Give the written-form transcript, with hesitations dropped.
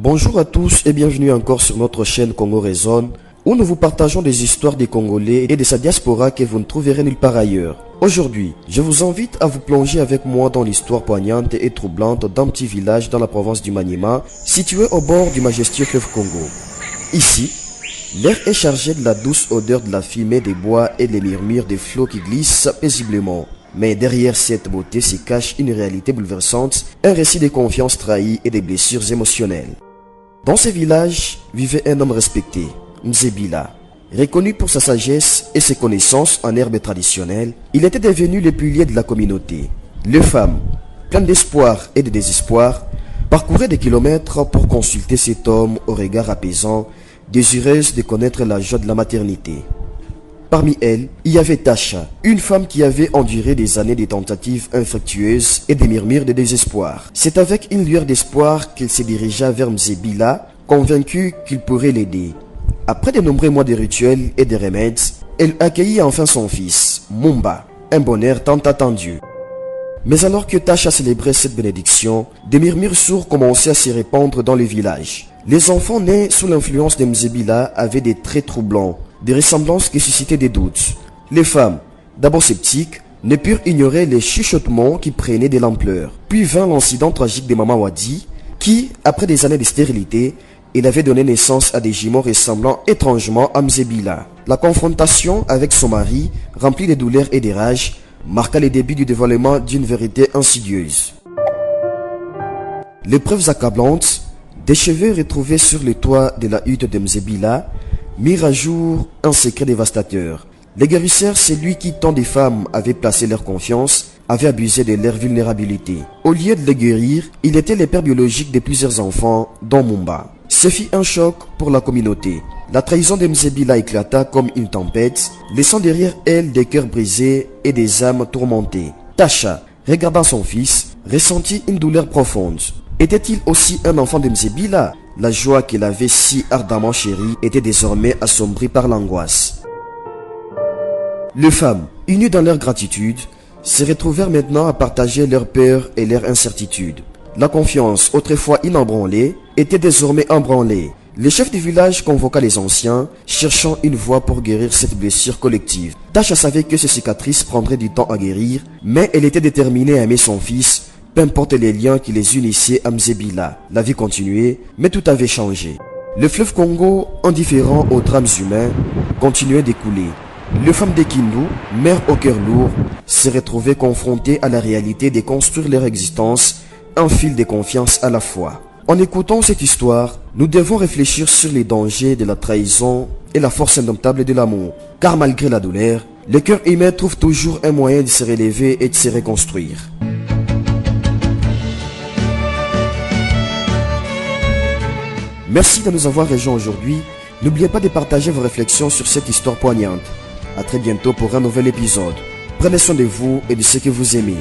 Bonjour à tous et bienvenue encore sur notre chaîne Congo Raisonne, où nous vous partageons des histoires des Congolais et de sa diaspora que vous ne trouverez nulle part ailleurs. Aujourd'hui, je vous invite à vous plonger avec moi dans l'histoire poignante et troublante d'un petit village dans la province du Maniema, situé au bord du majestueux fleuve Congo. Ici, l'air est chargé de la douce odeur de la fumée des bois et des murmures des flots qui glissent paisiblement. Mais derrière cette beauté se cache une réalité bouleversante, un récit de confiance trahie et des blessures émotionnelles. Dans ce village vivait un homme respecté, Mzebila. Reconnu pour sa sagesse et ses connaissances en herbes traditionnelles, il était devenu le pilier de la communauté. Les femmes, pleines d'espoir et de désespoir, parcouraient des kilomètres pour consulter cet homme au regard apaisant, désireuse de connaître la joie de la maternité. Parmi elles, il y avait Tasha, une femme qui avait enduré des années de tentatives infructueuses et des murmures de désespoir. C'est avec une lueur d'espoir qu'elle se dirigea vers Mzebila, convaincue qu'il pourrait l'aider. Après de nombreux mois de rituels et de remèdes, elle accueillit enfin son fils, Mumba, un bonheur tant attendu. Mais alors que Tasha célébrait cette bénédiction, des murmures sourds commençaient à se répandre dans le village. Les enfants nés sous l'influence de Mzebila avaient des traits troublants, des ressemblances qui suscitaient des doutes. Les femmes, d'abord sceptiques, ne purent ignorer les chuchotements qui prenaient de l'ampleur. Puis vint l'incident tragique de Maman Wadi, qui, après des années de stérilité, il avait donné naissance à des jumeaux ressemblant étrangement à Mzebila. La confrontation avec son mari, remplie de douleurs et de rage, marqua le début du dévoilement d'une vérité insidieuse. Les preuves accablantes, des cheveux retrouvés sur le toit de la hutte de Mzebila, mirent à jour un secret dévastateur. Les guérisseurs, celui qui tant de femmes avaient placé leur confiance, avaient abusé de leur vulnérabilité. Au lieu de les guérir, il était le père biologique de plusieurs enfants, dont Mumba. Ce fut un choc pour la communauté. La trahison de Mzebila éclata comme une tempête, laissant derrière elle des cœurs brisés et des âmes tourmentées. Tasha, regardant son fils, ressentit une douleur profonde. Était-il aussi un enfant de Mzebila? La joie qu'il avait si ardemment chérie était désormais assombrie par l'angoisse. Les femmes, unies dans leur gratitude, se retrouvèrent maintenant à partager leur peur et leur incertitude. La confiance, autrefois inébranlée, était désormais embranlée. Le chef du village convoqua les anciens, cherchant une voie pour guérir cette blessure collective. Tasha savait que ces cicatrices prendraient du temps à guérir, mais elle était déterminée à aimer son fils, peu importe les liens qui les unissaient à Mzebila. La vie continuait, mais tout avait changé. Le fleuve Congo, indifférent aux drames humains, continuait d'écouler. Les femmes de Kindu, mères au cœur lourd, se retrouvaient confrontées à la réalité de construire leur existence, un fil de confiance à la fois. En écoutant cette histoire, nous devons réfléchir sur les dangers de la trahison et la force indomptable de l'amour. Car malgré la douleur, le cœur humain trouve toujours un moyen de se relever et de se reconstruire. Merci de nous avoir rejoints aujourd'hui. N'oubliez pas de partager vos réflexions sur cette histoire poignante. A très bientôt pour un nouvel épisode. Prenez soin de vous et de ceux que vous aimez.